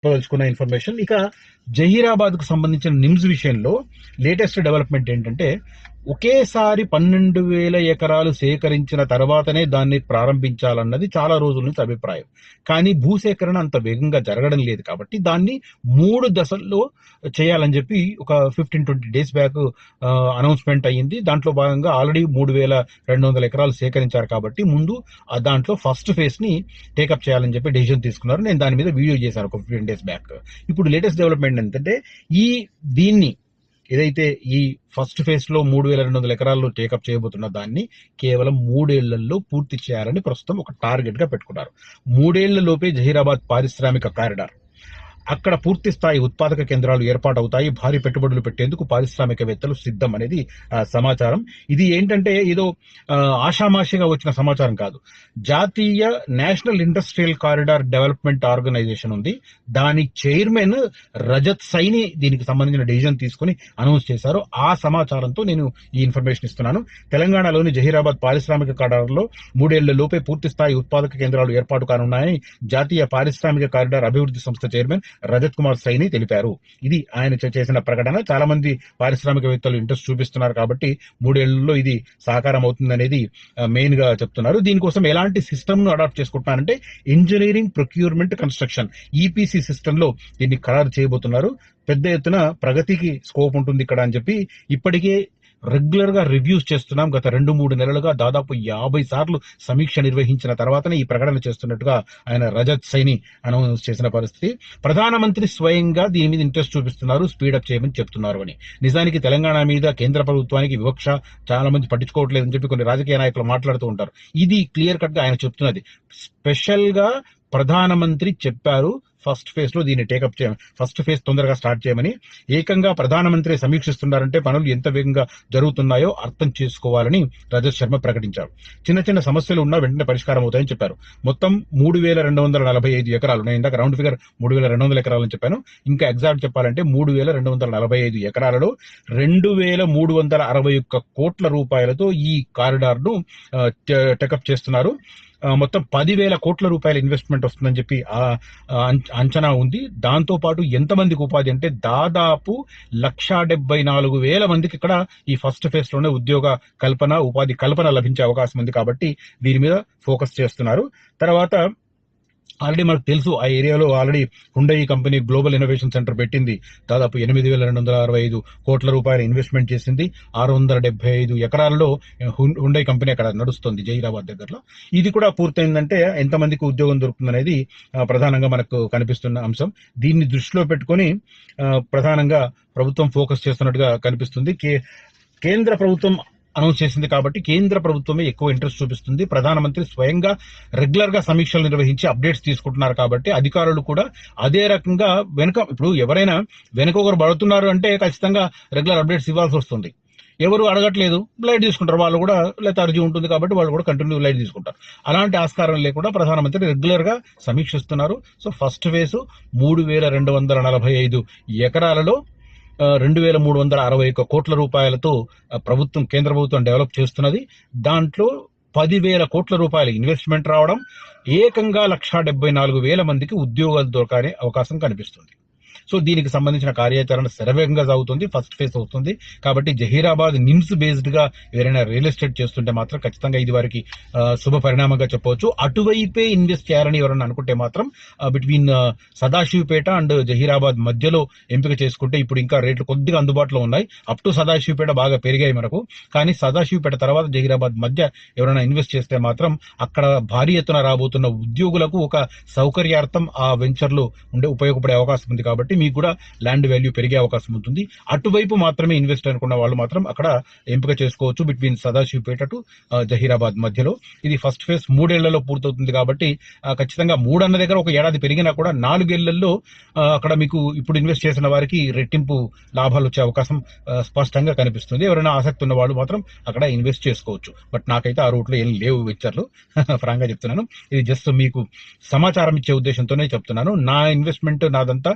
చెప్పదలుచుకున్న ఇన్ఫర్మేషన్. ఇక జహీరాబాద్ కు సంబంధించిన నిమ్స్ విషయంలో లేటెస్ట్ డెవలప్మెంట్ ఏంటంటే, ఒకేసారి 12,000 ఎకరాలు సేకరించిన తర్వాతనే దాన్ని ప్రారంభించాలన్నది చాలా రోజుల నుంచి అభిప్రాయం. కానీ భూసేకరణ అంత వేగంగా జరగడం లేదు కాబట్టి దాన్ని 3 దశల్లో చేయాలని చెప్పి ఒక 15-20 డేస్ బ్యాక్ అనౌన్స్మెంట్ అయ్యింది. దాంట్లో భాగంగా ఆల్రెడీ 3,200 ఎకరాలు సేకరించారు కాబట్టి ముందు దాంట్లో ఫస్ట్ ఫేజ్ ని టేకప్ చేయాలని చెప్పి డెసిషన్ తీసుకున్నారు. నేను దాని మీద వీడియో చేశాను ఒక 15 డేస్ బ్యాక్. ఇప్పుడు లేటెస్ట్ డెవలప్మెంట్ ఏంటంటే, దీన్ని ఏదైతే ఈ ఫస్ట్ ఫేజ్ లో 3,200 ఎకరాల్లో టేకప్ చేయబోతున్న దాన్ని కేవలం 3 ఏళ్లలో పూర్తి చేయాలని ప్రస్తుతం ఒక టార్గెట్ గా పెట్టుకున్నారు. 3 ఏళ్ల లోపే జహీరాబాద్ పారిశ్రామిక కారిడార్, అక్కడ పూర్తి స్థాయి ఉత్పాదక కేంద్రాలు ఏర్పాటవుతాయి. భారీ పెట్టుబడులు పెట్టేందుకు పారిశ్రామికవేత్తలు సిద్ధం అనేది సమాచారం. ఇది ఏంటంటే ఏదో ఆషామాషిగా వచ్చిన సమాచారం కాదు. జాతీయ national industrial corridor development organisation ఉంది. దాని చైర్మన్ రజత్ సైని దీనికి సంబంధించిన డిసిజన్ తీసుకుని అనౌన్స్ చేశారు. ఆ సమాచారంతో నేను ఈ ఇన్ఫర్మేషన్ ఇస్తున్నాను. తెలంగాణలోని జహీరాబాద్ పారిశ్రామిక కారిడార్లో 3 ఏళ్ల లోపే పూర్తి స్థాయి ఉత్పాదక కేంద్రాలు ఏర్పాటు కానున్నాయని జాతీయ పారిశ్రామిక కారిడార్ అభివృద్ధి సంస్థ చైర్మన్ రజత్ కుమార్ సైని తెలిపారు. ఇది ఆయన చేసిన ప్రకటన. చాలా మంది పారిశ్రామికవేత్తలు ఇంట్రెస్ట్ చూపిస్తున్నారు కాబట్టి 3 ఏళ్లలో ఇది సాకారం అవుతుందనేది మెయిన్ గా చెప్తున్నారు. దీనికోసం ఎలాంటి సిస్టమ్ ను అడాప్ట్ చేసుకుంటున్నారంటే, engineering, procurement, construction, EPC system లో దీన్ని ఖరారు చేయబోతున్నారు. పెద్ద ఎత్తున ప్రగతికి స్కోప్ ఉంటుంది ఇక్కడ అని చెప్పి ఇప్పటికే రెగ్యులర్ గా రివ్యూస్ చేస్తున్నాం. గత 2-3 నెలలుగా దాదాపు 50 సార్లు సమీక్ష నిర్వహించిన తర్వాతనే ఈ ప్రకటన చేస్తున్నట్టుగా ఆయన రజత్ సైని అనౌన్స్ చేసిన పరిస్థితి. ప్రధానమంత్రి స్వయంగా దీని మీద ఇంట్రెస్ట్ చూపిస్తున్నారు, స్పీడప్ చేయమని చెప్తున్నారు అని. నిజానికి తెలంగాణ మీద కేంద్ర ప్రభుత్వానికి వివక్ష చాలా మంది పట్టించుకోవట్లేదని చెప్పి కొన్ని రాజకీయ నాయకులు మాట్లాడుతూ ఉంటారు. ఇది క్లియర్ కట్ గా ఆయన చెప్తున్నది. స్పెషల్ గా ప్రధానమంత్రి చెప్పారు ఫస్ట్ ఫేజ్ లో దీన్ని టేకప్ చేయమని, ఫస్ట్ ఫేజ్ తొందరగా స్టార్ట్ చేయమని. ఏకంగా ప్రధానమంత్రి సమీక్షిస్తున్నారంటే పనులు ఎంత వేగంగా జరుగుతున్నాయో అర్థం చేసుకోవాలని రజత్ శర్మ ప్రకటించారు. చిన్న చిన్న సమస్యలు ఉన్నా వెంటనే పరిష్కారం అవుతాయని చెప్పారు. మొత్తం 3,245 ఎకరాలు, నేను ఇందాక రౌండ్ ఫిగర్ 3,200 ఎకరాలని చెప్పాను. ఇంకా ఎగ్జాక్ట్ చెప్పాలంటే 3,245 ఎకరాలలో 2,361 కోట్ల రూపాయలతో ఈ కారిడార్ ను టేకప్ చేస్తున్నారు. మొత్తం 10,000 కోట్ల రూపాయల ఇన్వెస్ట్మెంట్ వస్తుందని చెప్పి అంచనా ఉంది. దాంతో పాటు ఎంతమందికి ఉపాధి అంటే దాదాపు 174,000 మందికి ఇక్కడ ఈ ఫస్ట్ ఫేజ్ లోనే ఉద్యోగ కల్పన, ఉపాధి కల్పన లభించే అవకాశం ఉంది కాబట్టి దీని మీద ఫోకస్ చేస్తున్నారు. తర్వాత ఆల్రెడీ మనకు తెలుసు, ఆ ఏరియాలో already Hyundai company global innovation centre పెట్టింది. దాదాపు 8,265 కోట్ల రూపాయల ఇన్వెస్ట్మెంట్ చేసింది. 675 ఎకరాల్లో హుండై కంపెనీ అక్కడ నడుస్తుంది జహీరాబాద్ దగ్గరలో. ఇది కూడా పూర్తయిందంటే ఎంతమందికి ఉద్యోగం దొరుకుతుందనేది ప్రధానంగా మనకు కనిపిస్తున్న అంశం. దీన్ని దృష్టిలో పెట్టుకొని ప్రధానంగా ప్రభుత్వం ఫోకస్ చేస్తున్నట్టుగా కనిపిస్తుంది. కేంద్ర ప్రభుత్వం అనౌన్స్ చేసింది కాబట్టి కేంద్ర ప్రభుత్వమే ఎక్కువ ఇంట్రెస్ట్ చూపిస్తుంది. ప్రధానమంత్రి స్వయంగా రెగ్యులర్ గా సమీక్షలు నిర్వహించి అప్డేట్స్ తీసుకుంటున్నారు కాబట్టి అధికారులు కూడా అదే రకంగా ఇప్పుడు ఎవరైనా వెనక ఒకరు పడుతున్నారు అంటే ఖచ్చితంగా రెగ్యులర్ అప్డేట్స్ ఇవ్వాల్సి వస్తుంది. ఎవరు అడగట్లేదు, లైట్ తీసుకుంటారు. వాళ్ళు కూడా లెథార్జీ ఉంటుంది కాబట్టి వాళ్ళు కూడా కంటిన్యూ లైట్ తీసుకుంటారు. అలాంటి ఆస్కారం లేకుండా ప్రధానమంత్రి రెగ్యులర్ గా సమీక్షిస్తున్నారు. సో ఫస్ట్ ఫేజ్ 3,245 ఎకరాలలో 2,361 కోట్ల రూపాయలతో కేంద్ర ప్రభుత్వం డెవలప్ చేస్తున్నది. దాంట్లో 10,000 కోట్ల రూపాయల ఇన్వెస్ట్మెంట్ రావడం, ఏకంగా 174,000 మందికి ఉద్యోగాలు దొరకనే అవకాశం కనిపిస్తుంది. సో దీనికి సంబంధించిన కార్యాచరణ శరవేగంగా సాగుతుంది. ఫస్ట్ ఫేజ్ అవుతుంది కాబట్టి జహీరాబాద్ నిమ్స్ బేస్డ్ గా ఎవరైనా రియల్ ఎస్టేట్ చేస్తుంటే మాత్రం ఖచ్చితంగా ఇది వారికి శుభ పరిణామంగా చెప్పవచ్చు. అటువైపే ఇన్వెస్ట్ చేయాలని ఎవరైనా అనుకుంటే మాత్రం బిట్వీన్ సదాశివపేట అండ్ జహీరాబాద్ మధ్యలో ఎంపిక చేసుకుంటే ఇప్పుడు ఇంకా రేట్లు కొద్దిగా అందుబాటులో ఉన్నాయి. అప్ టు సదాశివపేట బాగా పెరిగాయి మనకు, కానీ సదాశివపేట తర్వాత జహీరాబాద్ మధ్య ఎవరైనా ఇన్వెస్ట్ చేస్తే మాత్రం అక్కడ భారీ ఎత్తున రాబోతున్న ఉద్యోగులకు ఒక సౌకర్యార్థం ఆ వెంచర్లు ఉపయోగపడే అవకాశం ఉంది కాబట్టి మీకు కూడా ల్యాండ్ వాల్యూ పెరిగే అవకాశం ఉంటుంది. అటువైపు మాత్రమే ఇన్వెస్ట్ అనుకున్న వాళ్ళు మాత్రం అక్కడ ఎంపిక చేసుకోవచ్చు బిట్వీన్ సదాశివపేట టు జహీరాబాద్ మధ్యలో. ఇది ఫస్ట్ ఫేజ్ 3 ఏళ్లలో పూర్తవుతుంది కాబట్టి ఖచ్చితంగా 3 అన్న దగ్గర ఒక ఏడాది పెరిగినా కూడా 4 ఏళ్లలో అక్కడ మీకు ఇప్పుడు ఇన్వెస్ట్ చేసిన వారికి రెట్టింపు లాభాలు వచ్చే అవకాశం స్పష్టంగా కనిపిస్తుంది. ఎవరైనా ఆసక్తి ఉన్న వాళ్ళు మాత్రం అక్కడ ఇన్వెస్ట్ చేసుకోవచ్చు. బట్ నాకైతే ఆ రూట్లో ఏం లేవు వెంచర్లు, ఫ్రాంక్గా చెప్తున్నాను. ఇది జస్ట్ మీకు సమాచారం ఇచ్చే ఉద్దేశంతోనే చెప్తున్నాను. నా ఇన్వెస్ట్మెంట్ నాదంతా